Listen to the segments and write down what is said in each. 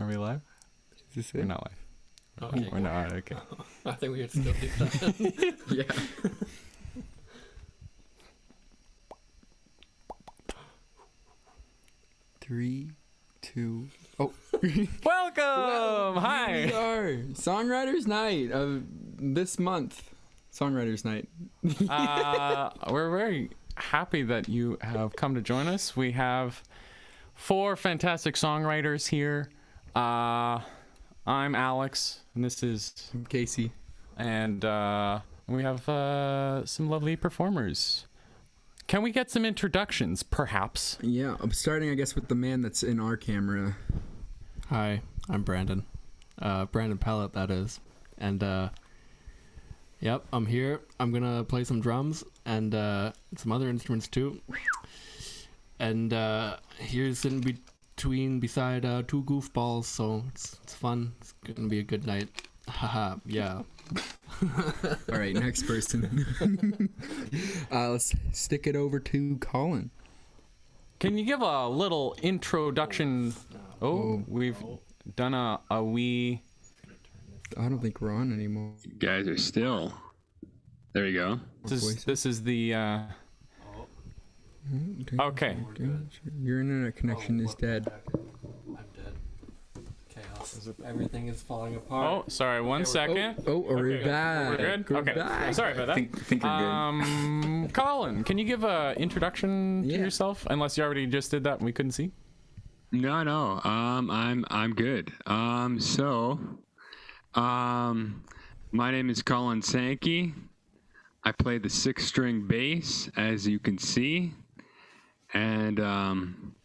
Are we live? Is this it? We're not live. Okay. We're not. Okay. I think we could still do that. Yeah. Three, two. Oh. Welcome. Hi. We are Songwriters Night of this month. Songwriters Night. We're very happy that you have come to join us. We have 4 fantastic songwriters here. I'm Alex, and this is Kasey. And we have some lovely performers. Can we get some introductions, perhaps? Yeah, I'm starting, I guess, with the man that's in our camera. Hi, I'm Brandon. Brandon Pellatt, that is. And, yep, I'm here. I'm gonna play some drums and some other instruments too. And here's sitting beside 2 goofballs, so it's fun. It's gonna be a good night. Haha, yeah. All right, next person. Let's stick it over to Colin. Can you give a little introduction? Oh, we've done a wee... I don't think we're on anymore. You guys are still. There you go. This is the... Okay. Your internet connection is dead. I'm dead. Chaos. Everything is falling apart. Oh, sorry. One second. We're back. We're good? We're Okay. back. Sorry about that. Think you're good. Colin, can you give a introduction to Yeah. yourself? Unless you already just did that and we couldn't see. No. I'm good. My name is Colin Sankey. I play the 6-string bass, as you can see, and I'm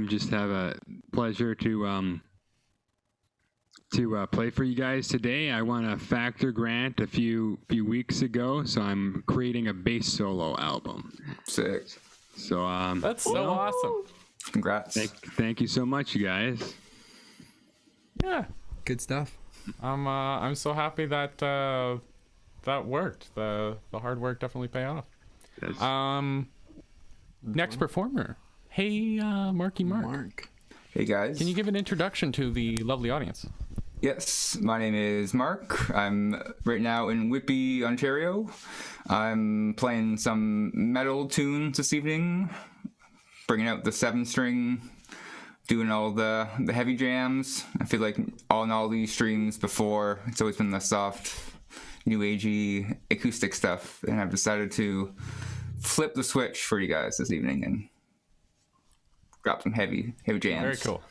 just have a pleasure to play for you guys today. I won a Factor grant a few weeks ago, so I'm creating a bass solo album. Sick. So That's so awesome. Congrats. thank you so much, you guys. Yeah. Good stuff. I'm so happy that that worked. The hard work definitely paid off. That's- Next performer. Hey, Marky Mark. Hey guys. Can you give an introduction to the lovely audience? Yes, my name is Mark. I'm right now in Whitby, Ontario. I'm playing some metal tunes this evening, bringing out the 7-string, doing all the heavy jams. I feel like on all these streams before, it's always been the soft, new agey acoustic stuff, and I've decided to flip the switch for you guys this evening and drop some heavy jams. Very cool.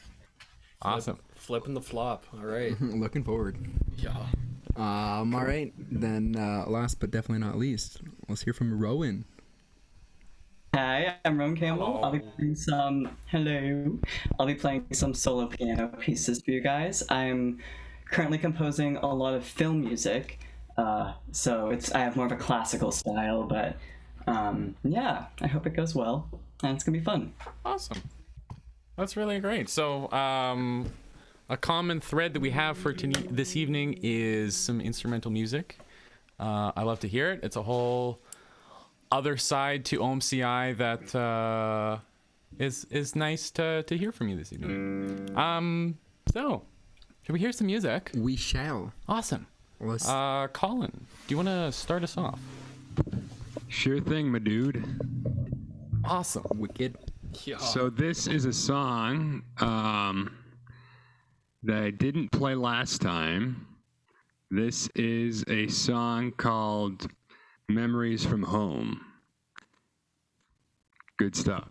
Awesome. Flipping the flop. All right. Looking forward. Yeah. All right. Then last but definitely not least, let's hear from Rowyn. Hi, I'm Rowyn Campbell. I'll be playing some solo piano pieces for you guys. I'm currently composing a lot of film music, so I have more of a classical style, but yeah, I hope it goes well, and it's gonna be fun. Awesome. That's really great. So, a common thread that we have for this evening is some instrumental music. I love to hear it. It's a whole other side to OMCI that is nice to hear from you this evening. So, should we hear some music? We shall. Awesome. Let's... Colin, do you want to start us off? Sure thing, my dude. Awesome. Wicked. Yeah. So this is a song that I didn't play last time. This is a song called Memories from Home. Good stuff.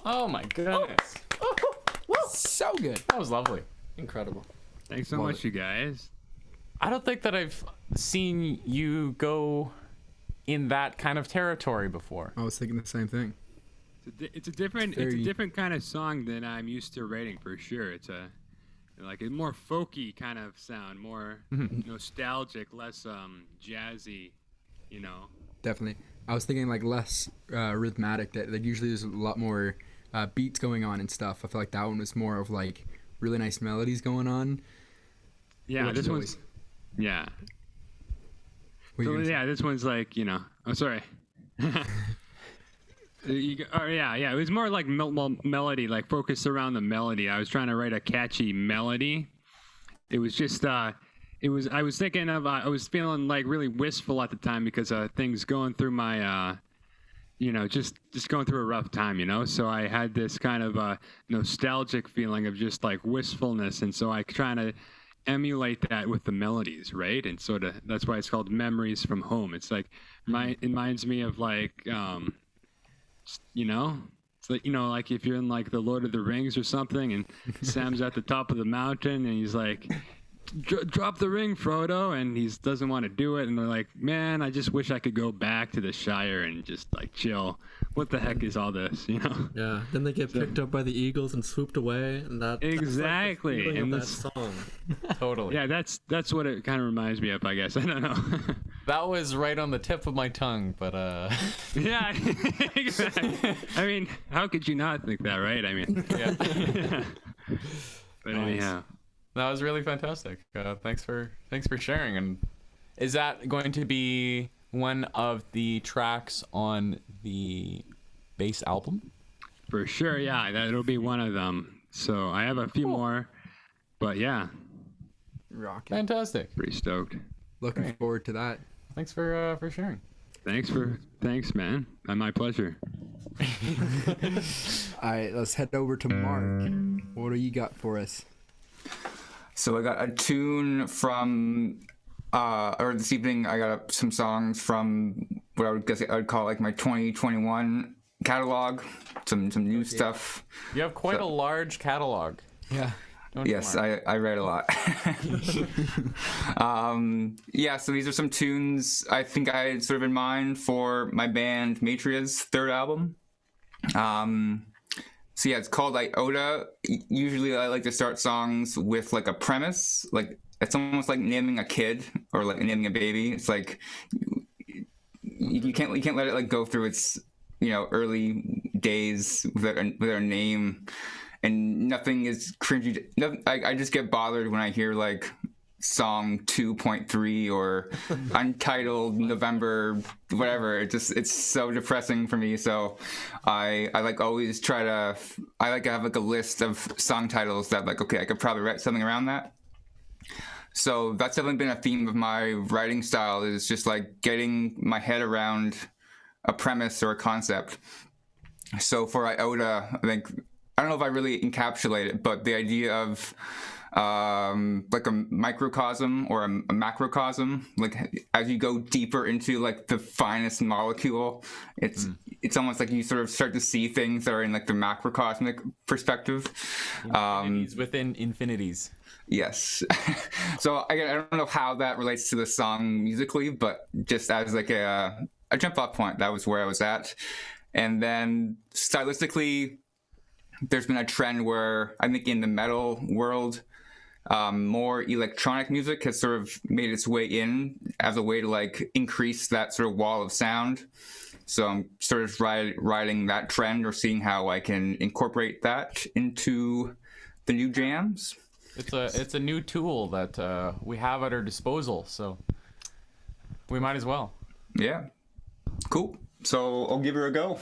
Oh my goodness. So good. That was lovely. Incredible. Thanks so Love much, you guys. I don't think that I've seen you go in that kind of territory before. I was thinking the same thing. It's a different kind of song than I'm used to writing for sure. It's a more folky kind of sound, more nostalgic, less jazzy, you know. Definitely. I was thinking like less rhythmic. That like usually there's a lot more beats going on and stuff. I feel like that one was more of like really nice melodies going on. Yeah, this always- one's yeah. What were you So, gonna say? yeah, this one's like, you know. Oh, sorry. It was more like melody, like focused around the melody. I was trying to write a catchy melody. It was just, I was thinking of, I was feeling like really wistful at the time because things going through my, just going through a rough time, you know. So I had this kind of nostalgic feeling of just like wistfulness, and so I trying to emulate that with the melodies, right? And sort of that's why it's called Memories from Home. It's like it reminds me of like it's like, like if you're in like the Lord of the Rings or something, and Sam's at the top of the mountain and he's like, drop the ring, Frodo, and he doesn't want to do it, and they're like, man, I just wish I could go back to the Shire and just like chill. What the heck is all this, you know? Yeah. Then they get picked up by the eagles and swooped away, and Exactly. That's like the feeling And of this- that song. Totally. Yeah, that's what it kind of reminds me of, I guess. I don't know. That was right on the tip of my tongue, but Yeah, exactly. I mean, how could you not think that, right? I mean, yeah. but Nice. anyhow. That was really fantastic. Thanks for sharing. And is that going to be one of the tracks on the bass album? For sure, yeah, that'll be one of them. So I have a few more, but yeah, Rocket. Fantastic. pretty stoked. Looking Great. forward to that. Thanks for sharing. Thanks, man. My pleasure. All right, let's head over to Mark. What do you got for us? So I got a tune from, or this evening I got some songs from what I would call like my 2021 catalog. Some new stuff. You have quite a large catalog. Yeah. Don't you, Yes, Mark? I read a lot. Yeah, so these are some tunes I think I had sort of in mind for my band Matria's third album. So yeah, it's called Iota. Usually I like to start songs with like a premise. Like it's almost like naming a kid or like naming a baby. It's like you can't let it like go through its early days without a name, and nothing is cringy. I just get bothered when I hear like song 2.3 or untitled November whatever. It's so depressing for me. So I like always I like to have like a list of song titles that like, okay, I could probably write something around that. So that's definitely been a theme of my writing style, is just like getting my head around a premise or a concept. So for Iota, I don't know if I really encapsulate it, but the idea of like a microcosm or a macrocosm, like as you go deeper into like the finest molecule, it's almost like you sort of start to see things that are in like the macrocosmic perspective. Infinities within infinities. Yes. So I don't know how that relates to the song musically, but just as like a jump off point, that was where I was at. And then stylistically, there's been a trend where I think in the metal world, more electronic music has sort of made its way in as a way to like increase that sort of wall of sound. So I'm sort of riding that trend, or seeing how I can incorporate that into the new jams. It's a new tool that we have at our disposal, so we might as well. Yeah. Cool. So I'll give her a go.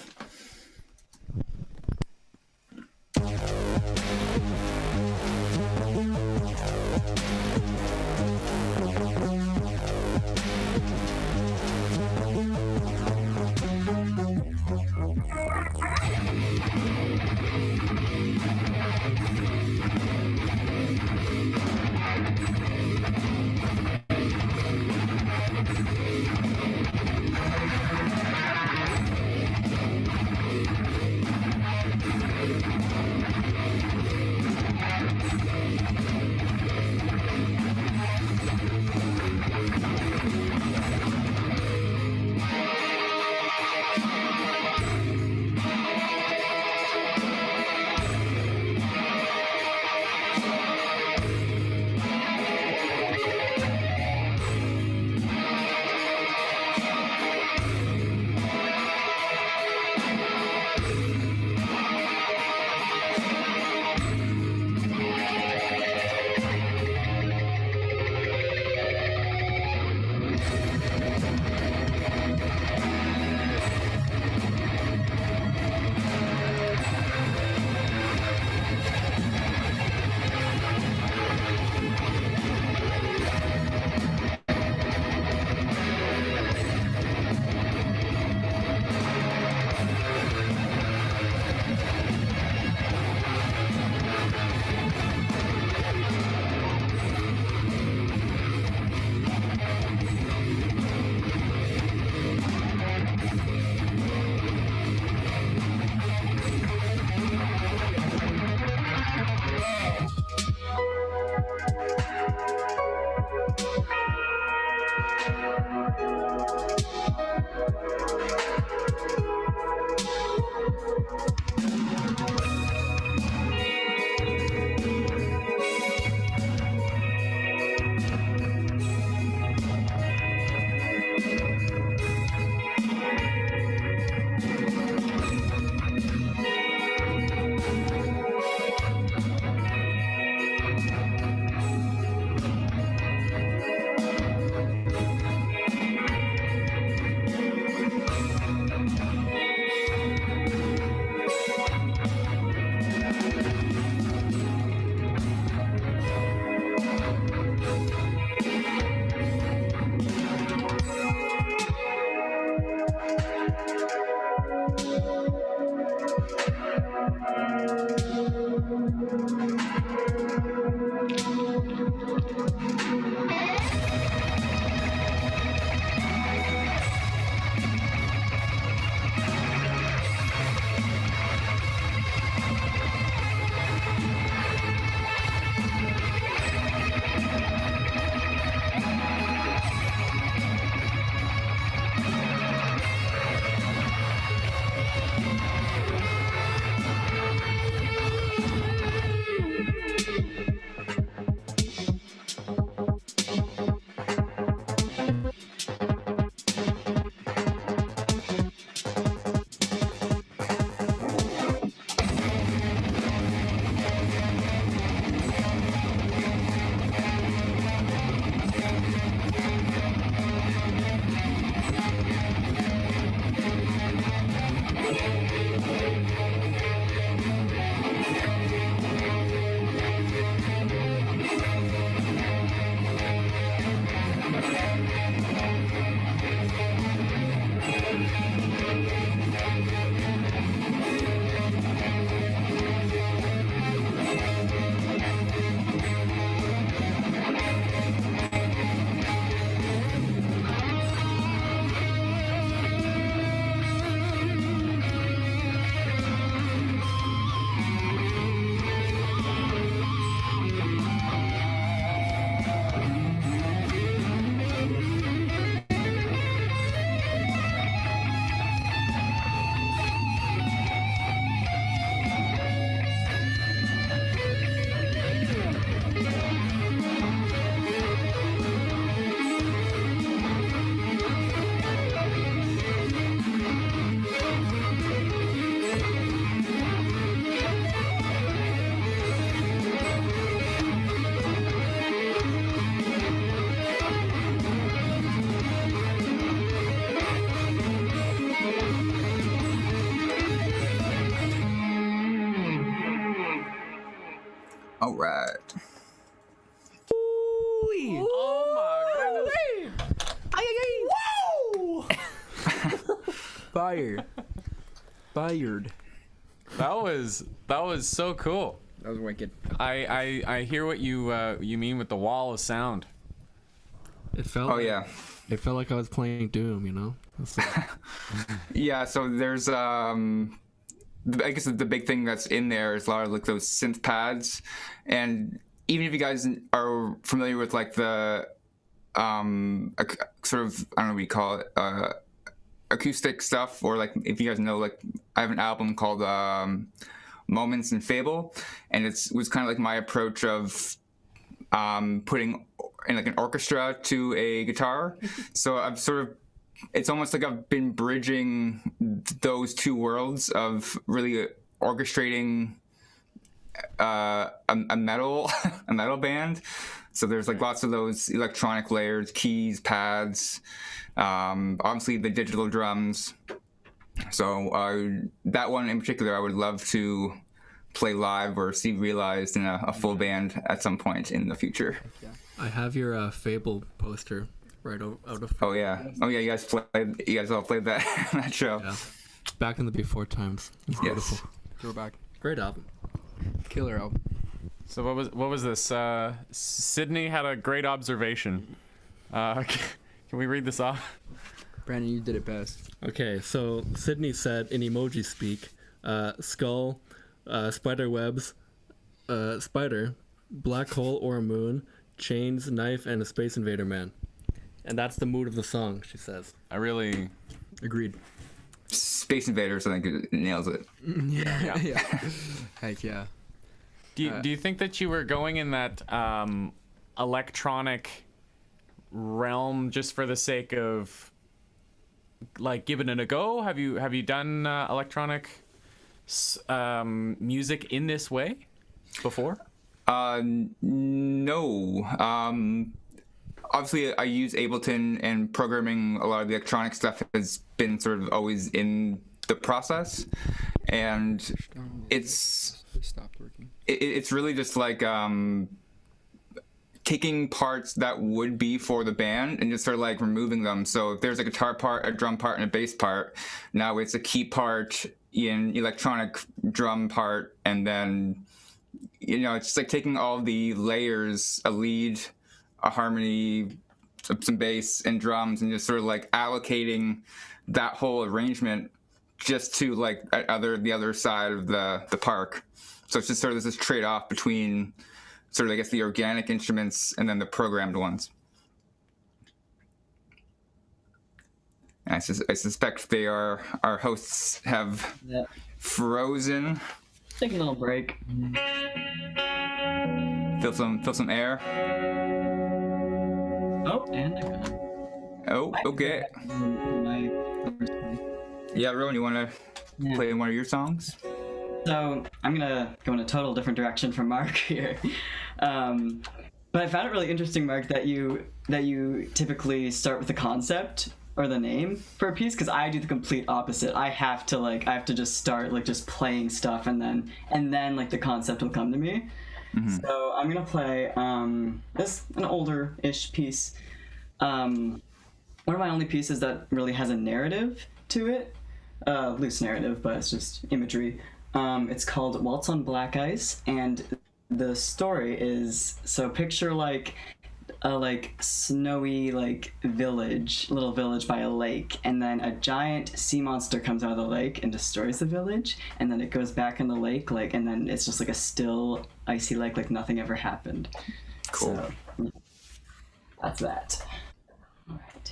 All right. Oh my goodness. Fire. Fired. That was so cool. That was wicked. I hear what you mean with the wall of sound. It felt. Oh yeah. It felt like I was playing Doom. You know. It's like- Yeah, so there's I guess the big thing that's in there is a lot of like those synth pads, and even if you guys are familiar with like the sort of, I don't know what you call it, acoustic stuff, or like if you guys know, like I have an album called Moments in Fable, and was kind of like my approach of putting in like an orchestra to a guitar. So I've sort of, it's almost like I've been bridging those two worlds of really orchestrating a metal a metal band. So there's like lots of those electronic layers, keys, pads, obviously the digital drums. So that one in particular I would love to play live or see realized in a full band at some point in the future. I have your Fable poster right out of. Oh yeah, you guys all played that show. Yeah. Back in the before times. It's beautiful. Throwback. Great album. Killer album. So what was this? Sydney had a great observation. Can we read this off? Brandon, you did it best. Okay, so Sydney said in emoji speak, skull, spider webs, spider, black hole or a moon, chains, knife, and a space invader man. And that's the mood of the song, she says. I really Agreed. Space Invaders, I think it nails it. Yeah. Yeah. Heck yeah. do you think that you were going in that electronic realm just for the sake of like giving it a go? Have you done electronic music in this way before? No. Obviously, I use Ableton, and programming a lot of the electronic stuff has been sort of always in the process, and it's stopped working. It's really just like taking parts that would be for the band and just sort of like removing them. So if there's a guitar part, a drum part, and a bass part, now it's a key part an electronic drum part, and then it's just like taking all the layers, a lead, a harmony, some bass and drums, and just sort of like allocating that whole arrangement just to like the other side of the park. So it's just sort of this trade-off between sort of, I guess, the organic instruments and then the programmed ones. I suspect our hosts have frozen. Take a little break. Feel some air. Oh, and I got Oh, okay. Yeah, Rowyn, you want to play one of your songs? So I'm gonna go in a total different direction from Mark here, but I found it really interesting, Mark, that you typically start with the concept or the name for a piece, because I do the complete opposite. I have to just start like just playing stuff, and then like the concept will come to me. Mm-hmm. So I'm gonna play an older-ish piece. One of my only pieces that really has a narrative to it, loose narrative, but it's just imagery. It's called Waltz on Black Ice, and the story is, so picture like a snowy little village by a lake, and then a giant sea monster comes out of the lake and destroys the village, and then it goes back in the lake, and then it's just like a still icy lake, like nothing ever happened. Cool. So, that's that. All right.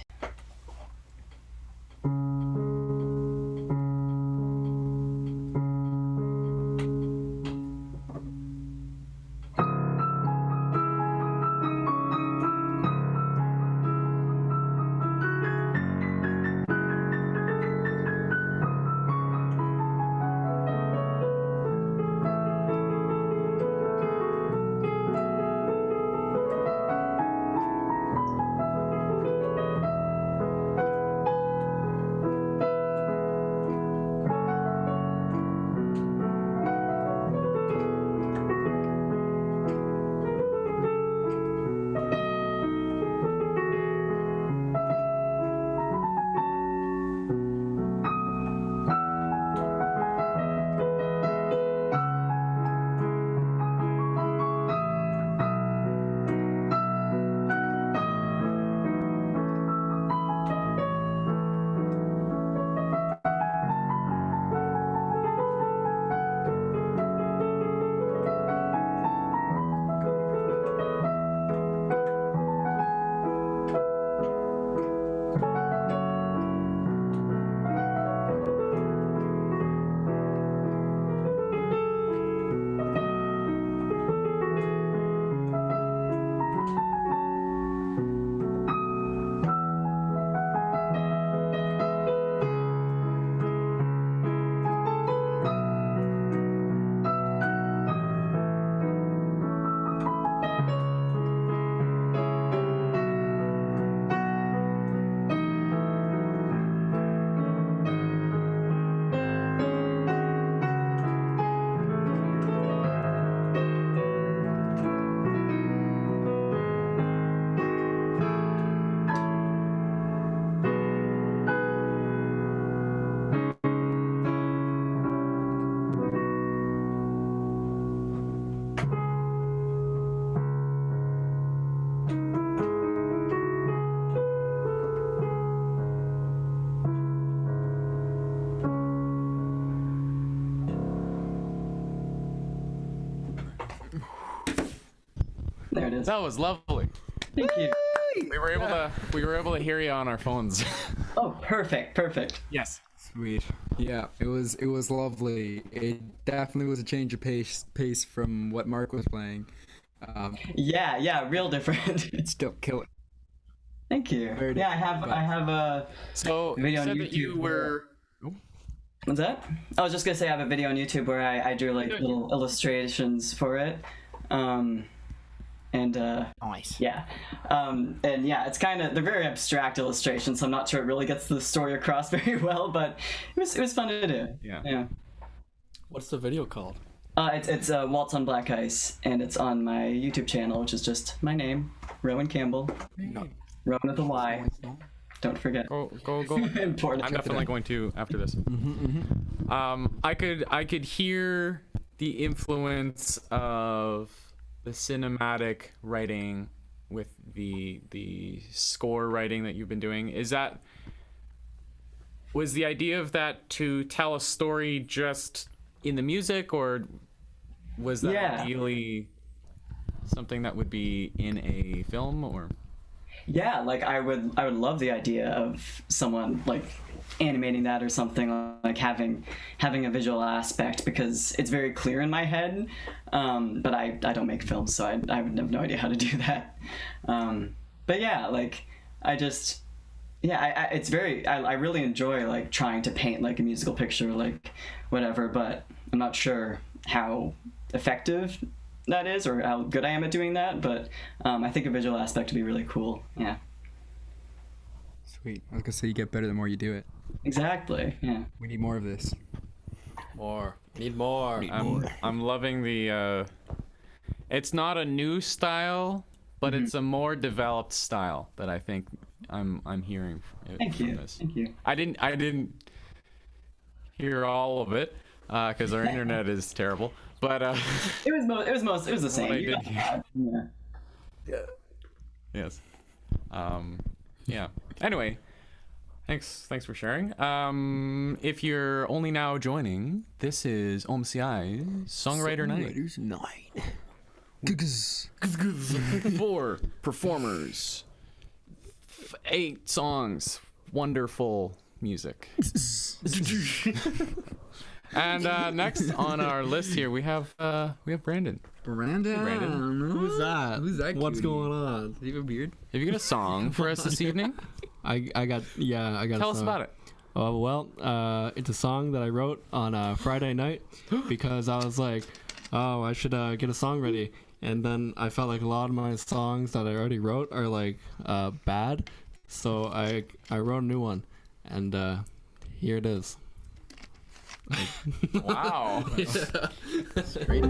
There it is. That was lovely. Thank you. We were able to hear you on our phones. Oh, perfect. Yes. Sweet. Yeah, it was lovely. It definitely was a change of pace from what Mark was playing. Yeah, real different. It's still killing. Thank you. Yeah, I have a So video you on said YouTube. that you were. What's that? I was just gonna say I have a video on YouTube where I drew like little illustrations for it. Nice. Yeah. And yeah, it's kind of, they're very abstract illustrations, so I'm not sure it really gets the story across very well, but it was fun to do. Yeah. What's the video called? It's Waltz on Black Ice, and it's on my YouTube channel, which is just my name, Rowyn Campbell. No. Rowyn with a Y. Don't forget. Go. Important. I'm definitely going to after this. I could hear the influence of the cinematic writing with the score writing that you've been doing. Was the idea of that to tell a story just in the music, or was that ideally something that would be in a film? Or Yeah, like I would love the idea of someone like animating that or something, like having a visual aspect, because it's very clear in my head, but I don't make films, so I would have no idea how to do that. But yeah, like I really enjoy like trying to paint like a musical picture, like whatever, but I'm not sure how effective that is or how good I am at doing that, but I think a visual aspect would be really cool. Yeah. Sweet. I was gonna say you get better the more you do it. Exactly. Yeah. We need more of this. Need more. I'm loving the. It's not a new style, but it's a more developed style that I think I'm hearing. Thank from you. This. Thank you. I didn't hear all of it because our internet is terrible. But It was the same. I You did got that. Yeah. yes. Yeah. Anyway, thanks for sharing. If you're only now joining, this is OMCI Songwriter Night. Songwriters Night. 4 performers, 8 songs, wonderful music. And next on our list here we have Brandon. Brandon. Who's that? Who's that? What's cutie? going on? Does he have a beard? Have you got a song for us this evening? I got Tell us about it. Oh, well, it's a song that I wrote on a Friday night because I was like, oh, I should get a song ready. And then I felt like a lot of my songs that I already wrote are like bad. So I wrote a new one, and here it is. Wow. Great.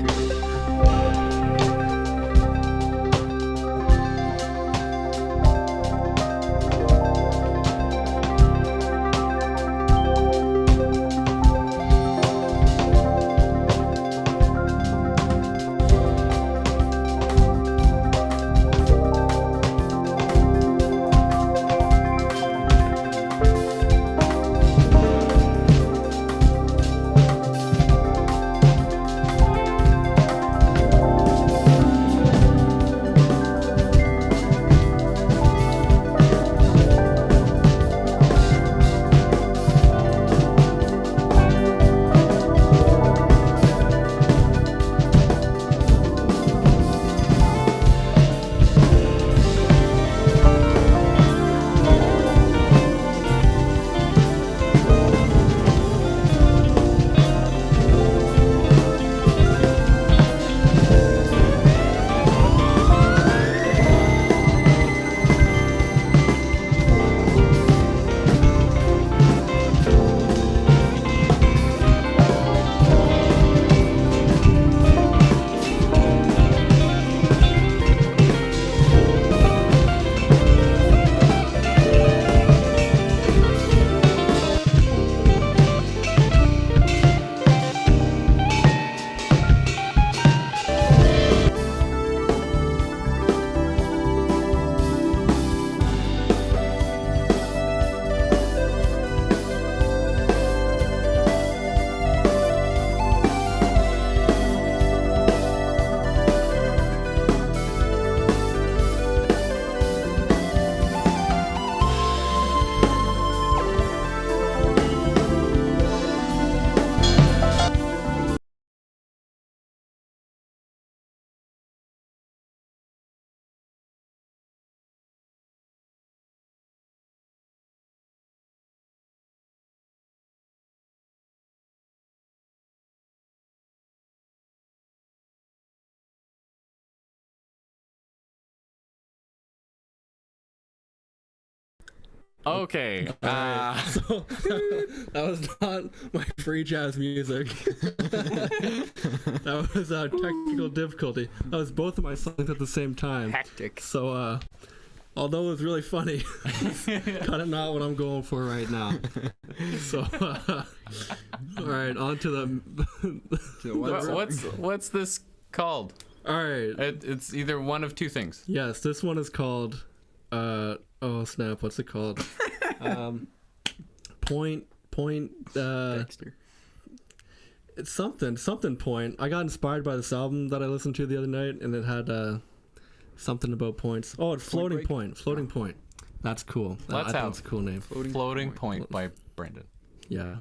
Okay. So that was not my free jazz music. That was a technical difficulty. That was both of my songs at the same time. Hectic. So although it's really funny, kind of not what I'm going for right now. So, all right, on to the. What's this called? All right. It's either one of two things. Yes, this one is called. Oh snap! What's it called? Point. Dexter. It's something point. I got inspired by this album that I listened to the other night, and it had something about points. Oh, it's Floating Point. Floating Point. That's cool. Let's I have think it's a cool name. Floating Point by Brandon. Yeah.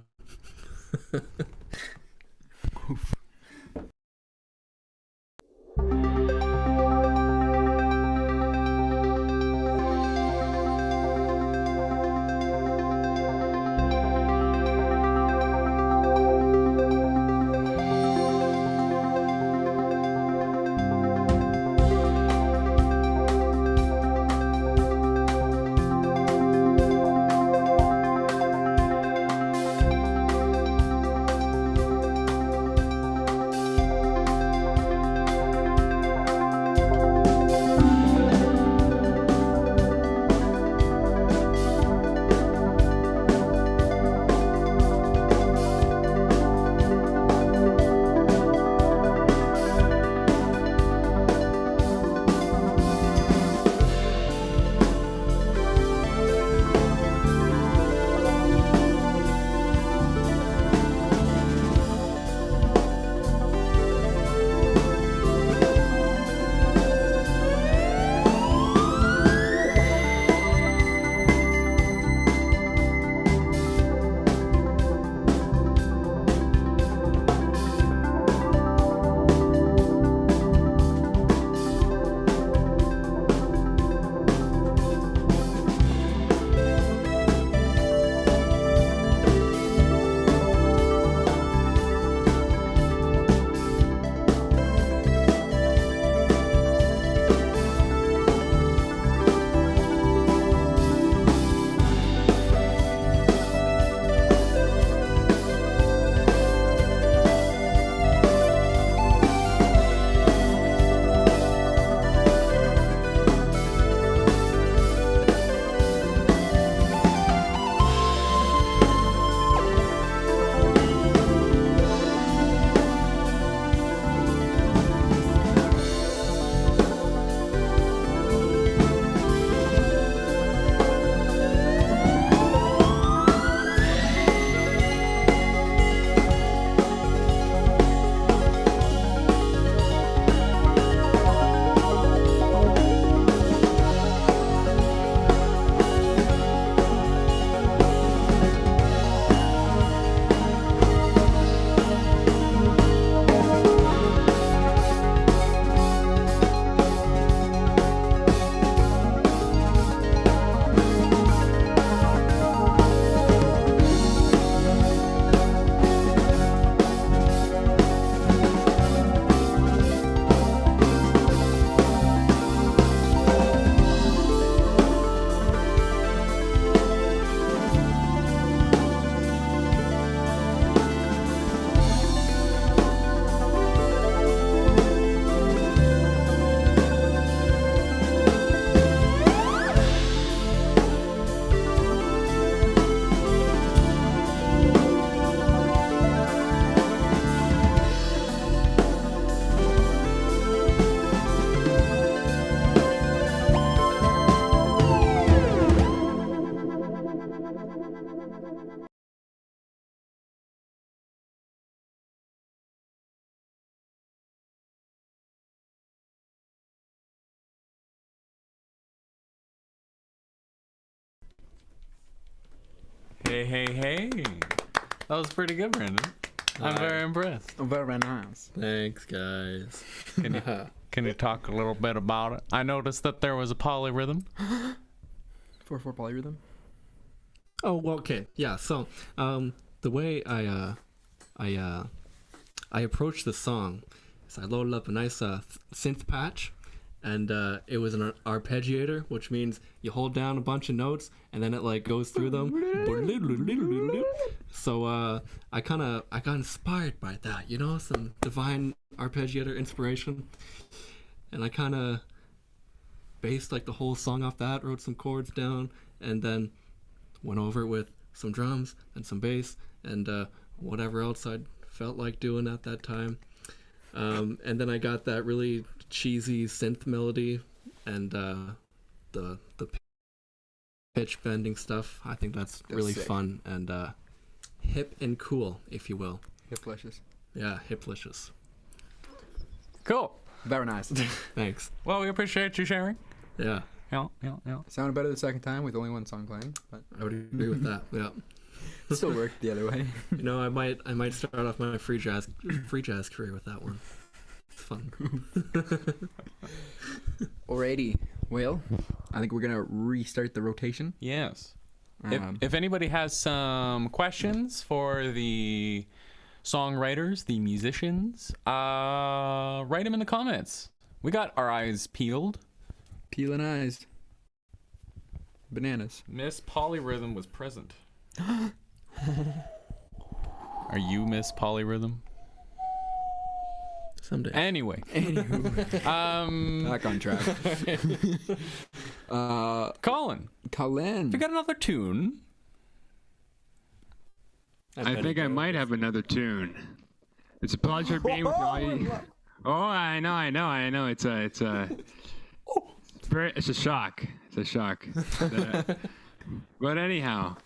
Hey. That was pretty good, Brandon. I'm very impressed. Very nice. Thanks, guys. Can you talk a little bit about it? I noticed that there was a polyrhythm. 4/4 polyrhythm. Oh, well, okay. Yeah, so the way I approached the song is I loaded up a nice synth patch, and it was an arpeggiator, which means you hold down a bunch of notes and then it like goes through them. So I got inspired by that, you know, some divine arpeggiator inspiration, and I kind of based like the whole song off that, wrote some chords down, and then went over it with some drums and some bass and whatever else I felt like doing at that time. And then I got that really cheesy synth melody and the pitch bending stuff. I think that's really sick. fun and hip and cool, if you will. Hiplicious. Yeah, hiplicious. Cool. Very nice. Thanks. Well, we appreciate you sharing. Yeah, Yeah. Sounded better the second time with only one song playing, but I would agree with that. Yeah. it still worked the other way. You know, I might start off my free jazz career with that one. It's fun. Alrighty. Well, I think we're gonna restart the rotation. Yes. Um, If anybody has some questions for the songwriters, the musicians, write them in the comments. We got our eyes peeled. Peeling eyes. Bananas. Miss Polyrhythm was present. Are you Miss Polyrhythm? Someday. Anyway. Anywho, back on track. Colin, Colin. we got another tune. I think I might have another tune. It's a pleasure being with all you. Oh, I know. It's a shock. It's a shock. But anyhow,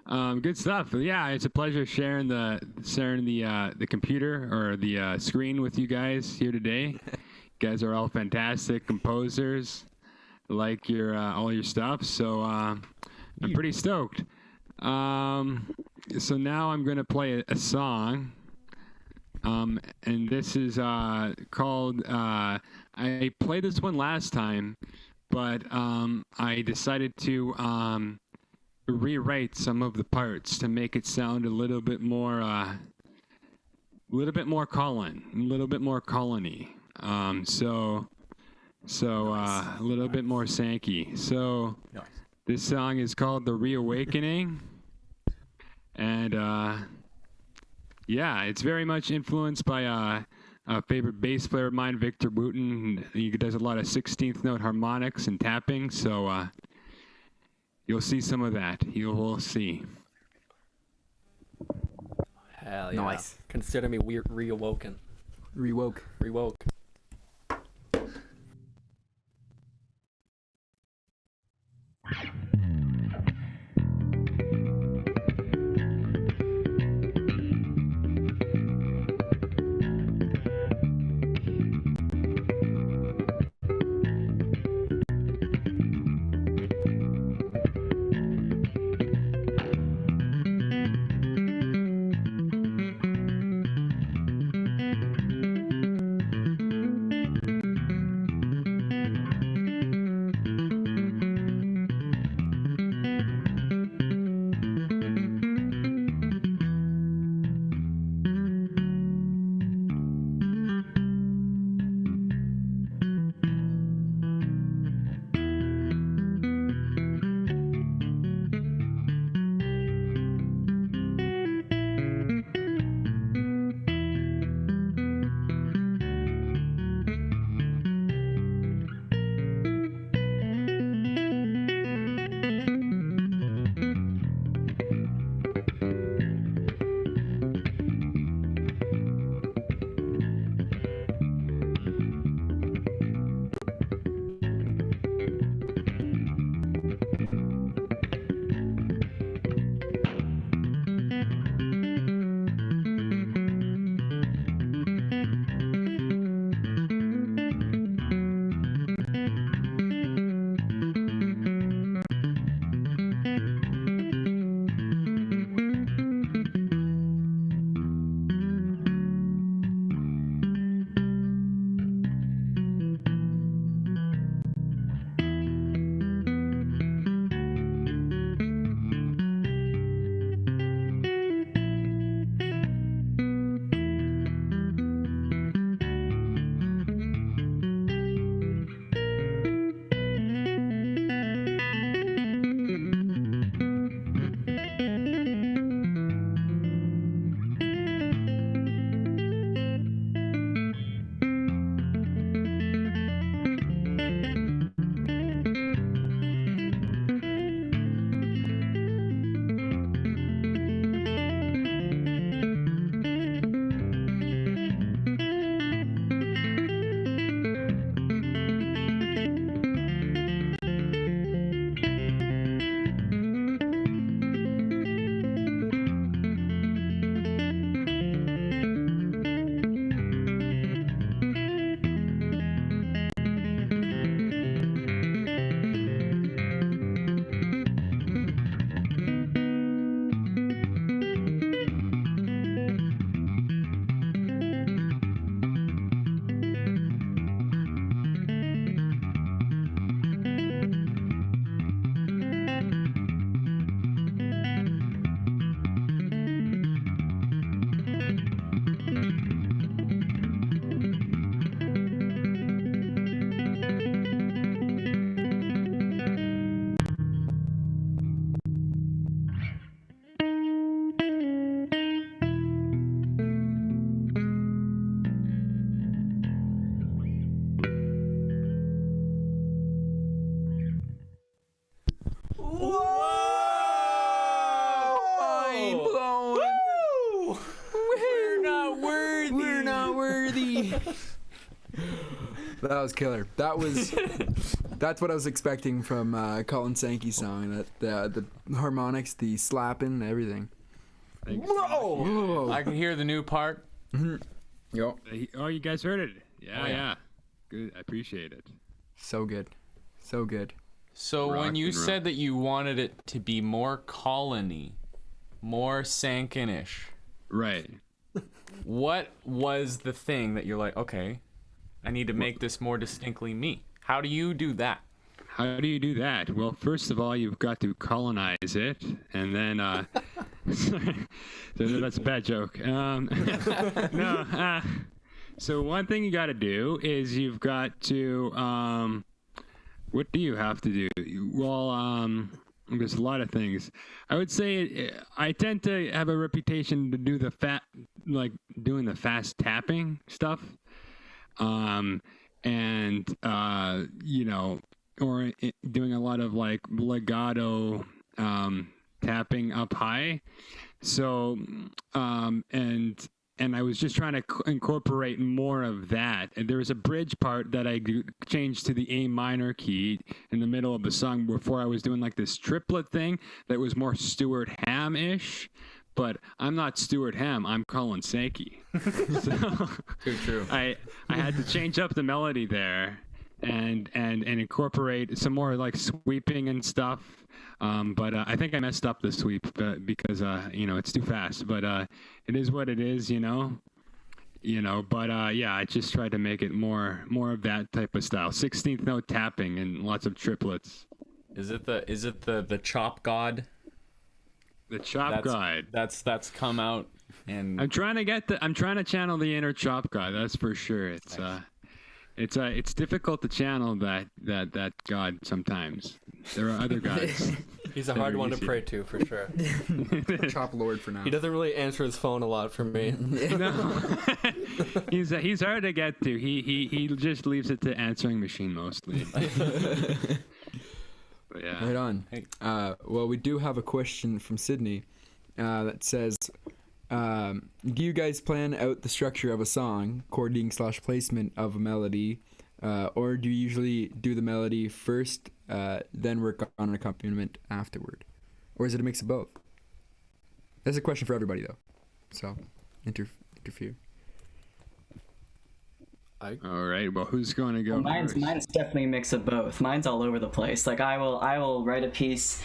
good stuff. Yeah, it's a pleasure sharing the computer or the screen with you guys here today. You guys are all fantastic composers. I like your all your stuff, so I'm pretty stoked. So now I'm gonna play a song. And this is called. I played this one last time, but I decided to rewrite some of the parts to make it sound a little bit more Colin, a little bit more Colony. So a little bit more Sankey. So Nice. this song is called "The Reawakening," and yeah, it's very much influenced by a favorite bass player of mine, Victor Wooten. He does a lot of 16th note harmonics and tapping, so you'll see some of that. You will see. Hell yeah. Nice. Consider me reawoken. Rewoke. Rewoke. That was killer. That's what I was expecting from Colin Sankey's song. That the harmonics, the slapping, everything. Whoa! I can hear the new part. Yo, Oh, you guys heard it? Yeah, Oh, yeah. yeah. Good. I appreciate it. so good, so good. So Rock when you and roll. said that you wanted it to be more Colin-y, more Sankin-ish, Right. what was the thing that you're like, okay, I need to make this more distinctly me? How do you do that? How do you do that? Well, first of all, you've got to colonize it, and then so that's a bad joke. No. So one thing you got to do is you've got to what do you have to do? Well, there's a lot of things. I would say I tend to have a reputation to do doing the fast tapping stuff, and or doing a lot of like legato tapping up high. So and I was just trying to incorporate more of that. And there was a bridge part that I changed to the A minor key in the middle of the song before I was doing like this triplet thing that was more Stuart Ham-ish. But I'm not Stuart Ham. I'm Colin Sankey. So True. I had to change up the melody there and incorporate some more like sweeping and stuff. But I think I messed up the sweep because it's too fast. But it is what it is, But I just tried to make it more of that type of style. 16th note tapping and lots of triplets. Is it the chop god? The chop guide. That's come out, and I'm trying to channel the inner chop guy. That's for sure. It's difficult to channel that god sometimes. There are other gods. He's a hard one to pray to, for sure. Chop Lord for now. He doesn't really answer his phone a lot for me. No, he's hard to get to. He just leaves it to answering machine mostly. But yeah. Right on. Hey. Well, we do have a question from Sydney that says, do you guys plan out the structure of a song, chording / placement of a melody, or do you usually do the melody first, then work on an accompaniment afterward? Or is it a mix of both? That's a question for everybody, though. So, interfere. All right. Well, who's going to go Mine's definitely a mix of both. Mine's all over the place. Like I will write a piece.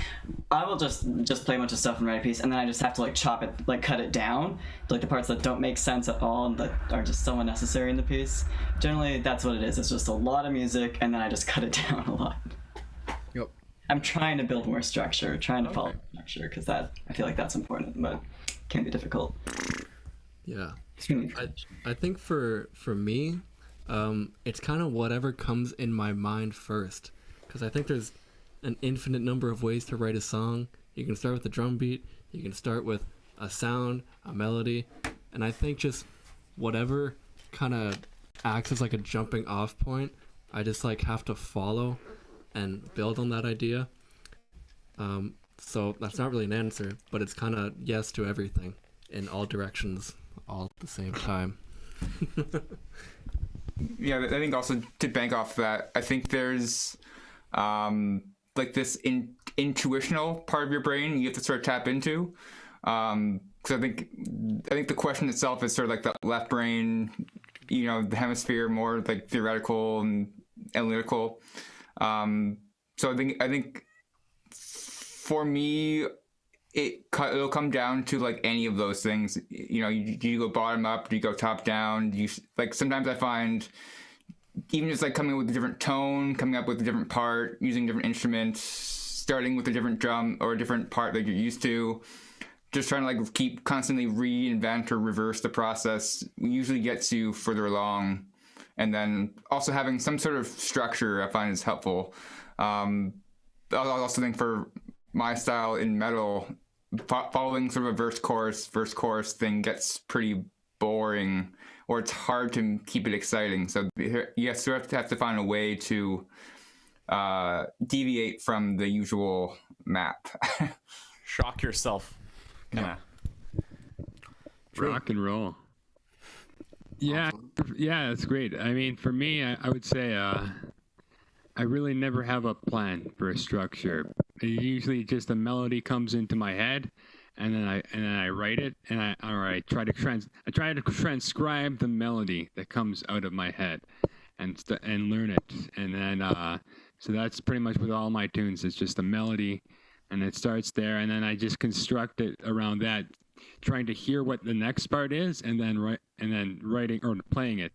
I will just play a bunch of stuff and write a piece, and then I just have to like chop it, like cut it down, like the parts that don't make sense at all and that are just so unnecessary in the piece. Generally, that's what it is. It's just a lot of music, and then I just cut it down a lot. Yep. I'm trying to build more structure, trying to follow structure, because I feel like that's important, but it can be difficult. Yeah. Extremely. I think for me, it's kind of whatever comes in my mind first, because I think there's an infinite number of ways to write a song. You can start with a drum beat, you can start with a sound, a melody, and I think just whatever kind of acts as like a jumping off point, I just like have to follow and build on that idea. So that's not really an answer, but it's kind of yes to everything in all directions all at the same time. Yeah, I think also to bank off that, I think there's like this intuitional part of your brain you have to sort of tap into. Because I think the question itself is sort of like the left brain, the hemisphere more like theoretical and analytical. So I think for me, it'll come down to like any of those things. Do you go bottom up? Do you go top down? Sometimes I find even just like coming up with a different tone, coming up with a different part, using different instruments, starting with a different drum or a different part that you're used to, just trying to like keep constantly reinvent or reverse the process usually gets you further along. And then also having some sort of structure I find is helpful. I also think for my style in metal, following sort of a verse chorus thing gets pretty boring, or it's hard to keep it exciting. So you have to find a way to deviate from the usual map. shock yourself. Rock and roll. Yeah. Awesome. Yeah, that's great. I mean, for me, I would say I really never have a plan for a structure. Usually, just a melody comes into my head, and then I write it, and I try to transcribe the melody that comes out of my head, and learn it, and then so that's pretty much with all my tunes. It's just a melody, and it starts there, and then I just construct it around that, trying to hear what the next part is, and then writing or playing it,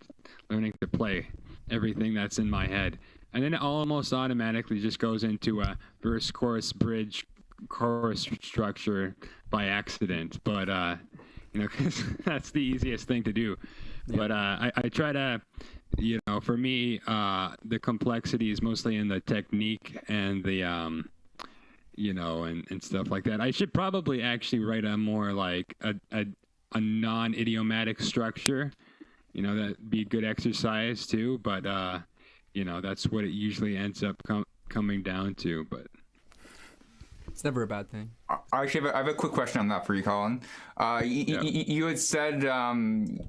learning to play everything that's in my head. And then it almost automatically just goes into a verse, chorus, bridge, chorus structure by accident. But, 'cause that's the easiest thing to do. Yeah. But I try to, for me, the complexity is mostly in the technique and the, and stuff like that. I should probably actually write a more like a non-idiomatic structure. That'd be a good exercise too. But, that's what it usually ends up coming down to, but it's never a bad thing. Actually, I have a quick question on that for you, Colin. You had said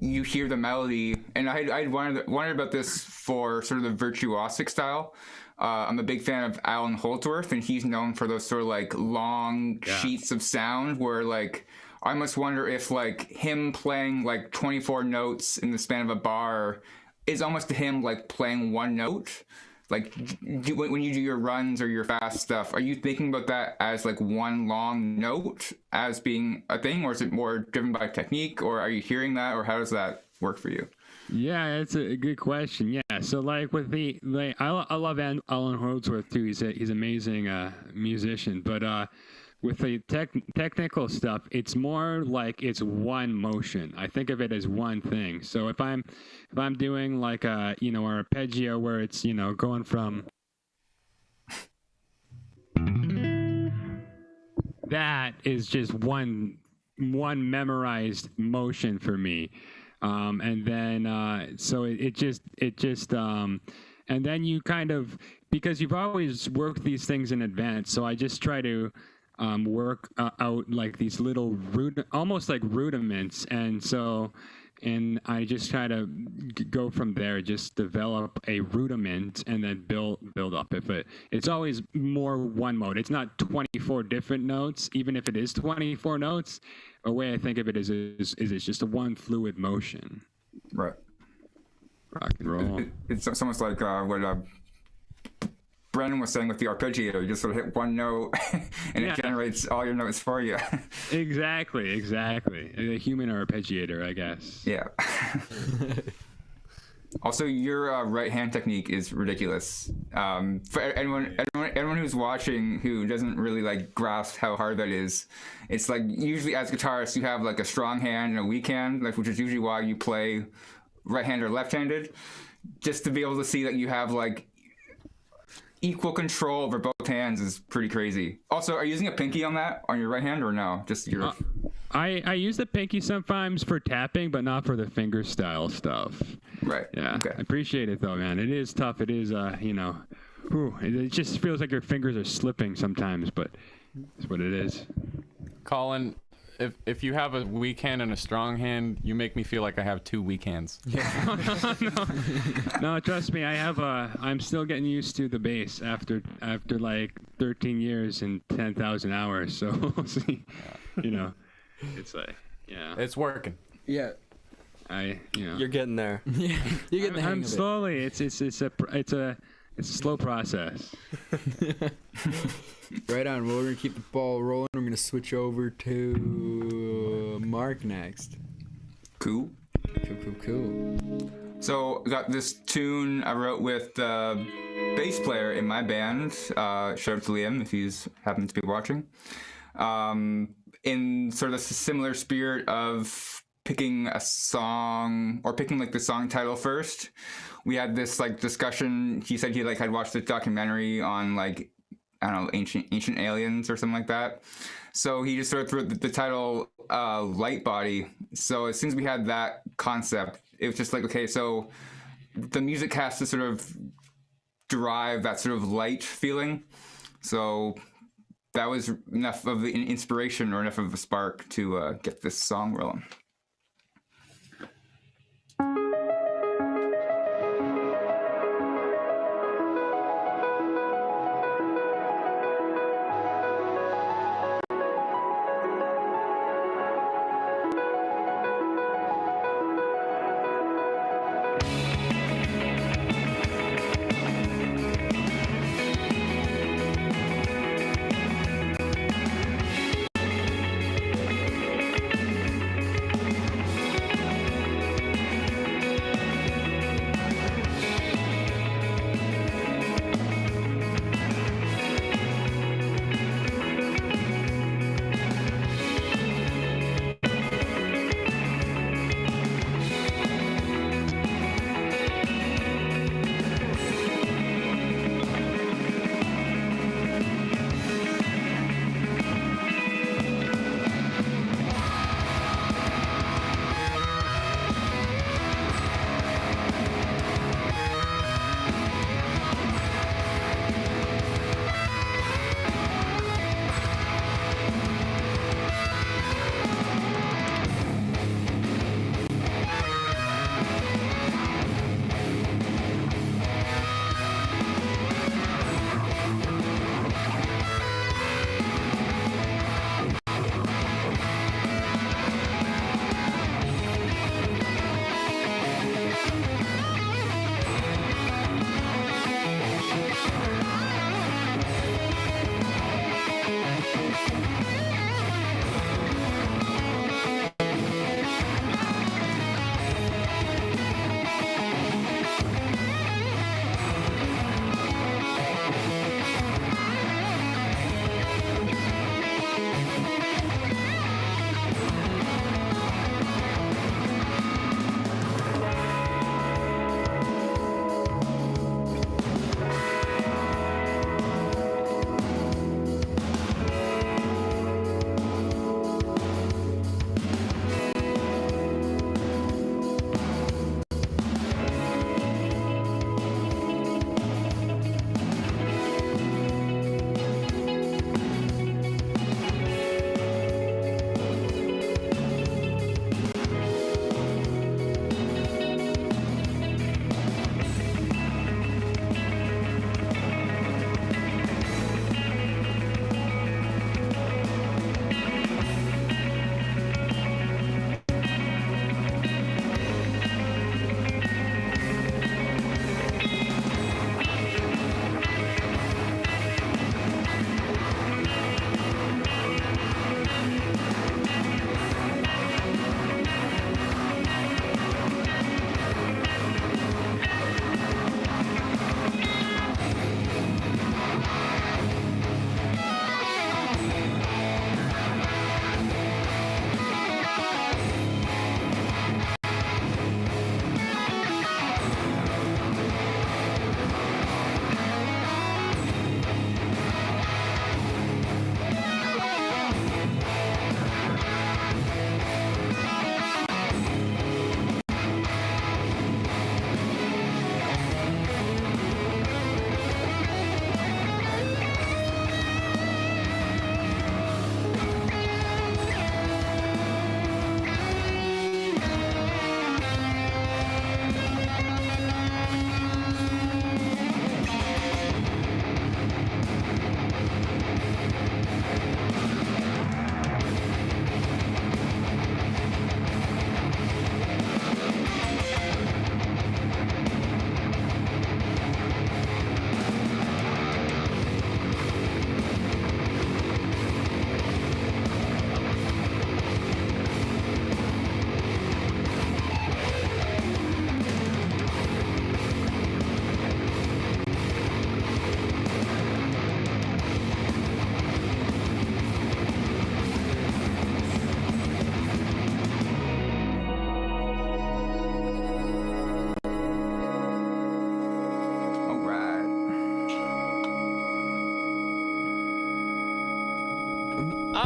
you hear the melody, and I wondered about this for sort of the virtuosic style. I'm a big fan of Alan Holdsworth, and he's known for those sort of like long sheets of sound where like I must wonder if like him playing like 24 notes in the span of a bar is almost to him like playing one note. Like when you do your runs or your fast stuff, are you thinking about that as like one long note as being a thing, or is it more driven by technique, or are you hearing that, or how does that work for you? Yeah, it's a good question. Yeah, so like with I love Alan Holdsworth too. He's an amazing musician, but with the technical stuff, it's more like it's one motion. I think of it as one thing. So if I'm doing like a arpeggio where it's going from that is just one memorized motion for me, and then so it just and then you kind of, because you've always worked these things in advance. So I just try to work out like these little almost like rudiments, and I just try to go from there, just develop a rudiment and then build up. It's always more one mode. It's not 24 different notes, even if it is 24 notes. A way I think of it is it's just a one fluid motion. Right. Rock and roll. It's almost like what Brandon was saying with the arpeggio. You just sort of hit one note and it generates all your notes for you. Exactly. A human arpeggiator, I guess. Yeah. Also, your right hand technique is ridiculous. For anyone who's watching who doesn't really like grasp how hard that is, it's like usually as guitarists you have like a strong hand and a weak hand, like, which is usually why you play right-handed or left-handed, just to be able to see that you have like equal control over both hands is pretty crazy. Also, are you using a pinky on your right hand, or no? Just your... I use the pinky sometimes for tapping, but not for the finger style stuff. Right. Yeah. Okay. I appreciate it though, man. It is tough. It is, it just feels like your fingers are slipping sometimes, but it's what it is. Colin, if you have a weak hand and a strong hand, you make me feel like I have two weak hands. Yeah. No, trust me. I'm still getting used to the bass after like 13 years and 10,000 hours. So we'll see. It's like, it's working. Yeah. You're getting there. Yeah. You're getting the hang of it. Slowly. It's a slow process. Right on. Well, we're gonna keep the ball rolling. We're gonna switch over to Mark next. Cool. So I got this tune I wrote with the bass player in my band. Shout out to Liam if he's happens to be watching. In sort of a similar spirit of picking a song, or picking like the song title first. We had this like discussion. He said he like had watched this documentary on like, I don't know, ancient aliens or something like that. So he just sort of threw the title Light Body. So as soon as we had that concept, it was just like, okay, so the music has to sort of derive that sort of light feeling. So that was enough of the inspiration, or enough of a spark to get this song rolling.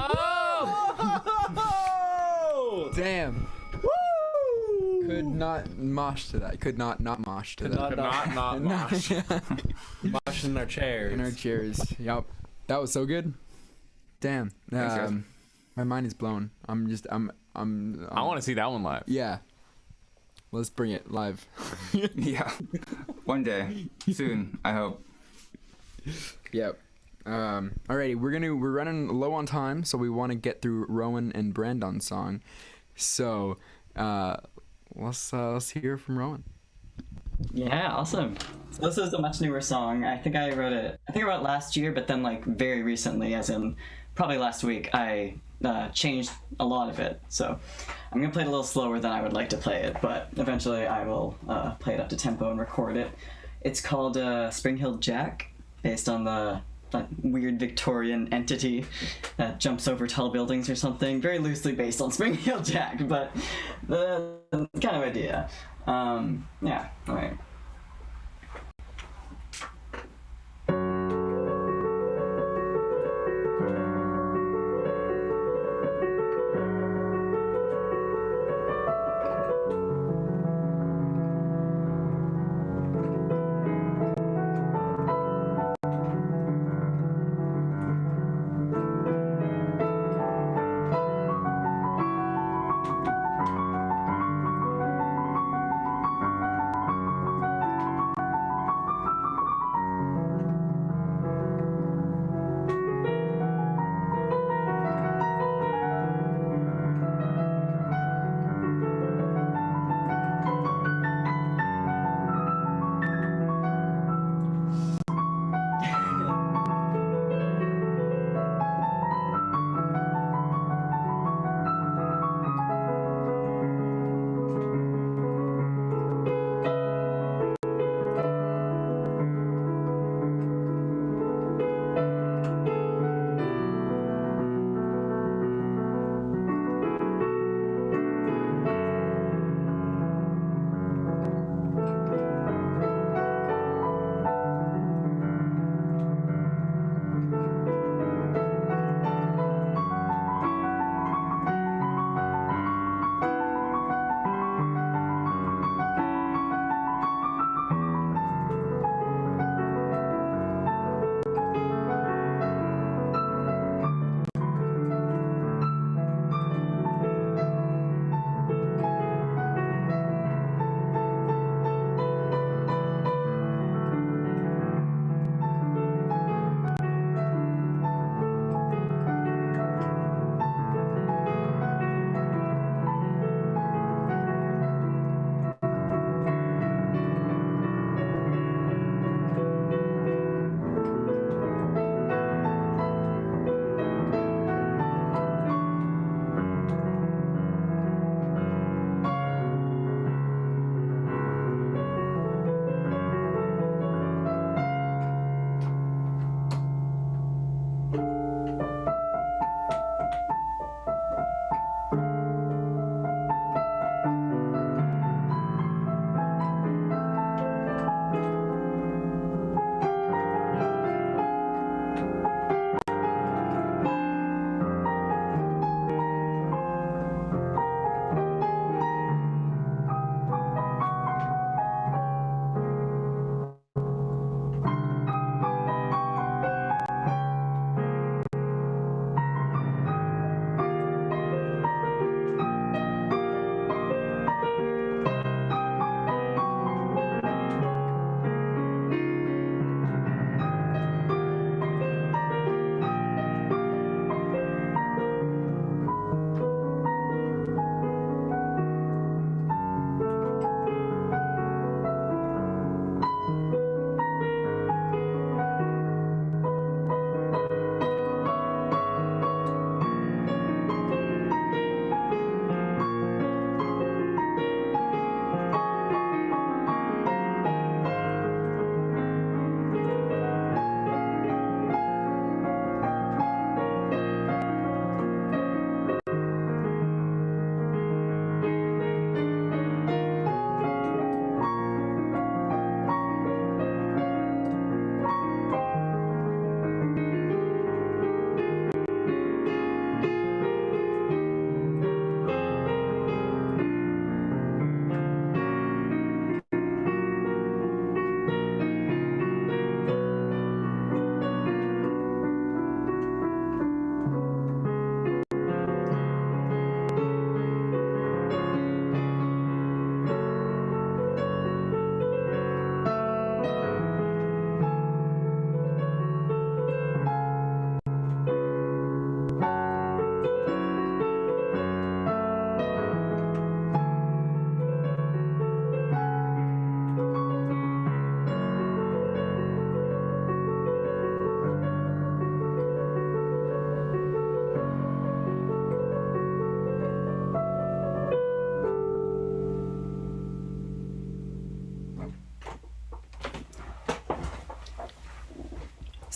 Oh! Damn. Could not mosh to that. Could not mosh to that. Could not mosh. Mosh in our chairs. In our chairs. Yep. That was so good. Damn. Thanks, guys. My mind is blown. I want to see that one live. Yeah. Let's bring it live. Yeah. One day. Soon, I hope. Yep. Alrighty, we're running low on time, so we want to get through Rowyn and Brandon's song. So, let's hear from Rowyn. Yeah, awesome. So this is a much newer song. I think I wrote it last year, but then like very recently, as in probably last week, I changed a lot of it. So I'm gonna play it a little slower than I would like to play it, but eventually I will play it up to tempo and record it. It's called Spring Hill Jack, based on that weird Victorian entity that jumps over tall buildings or something. Very loosely based on Spring Hill Jack, but the kind of idea. Yeah, alright.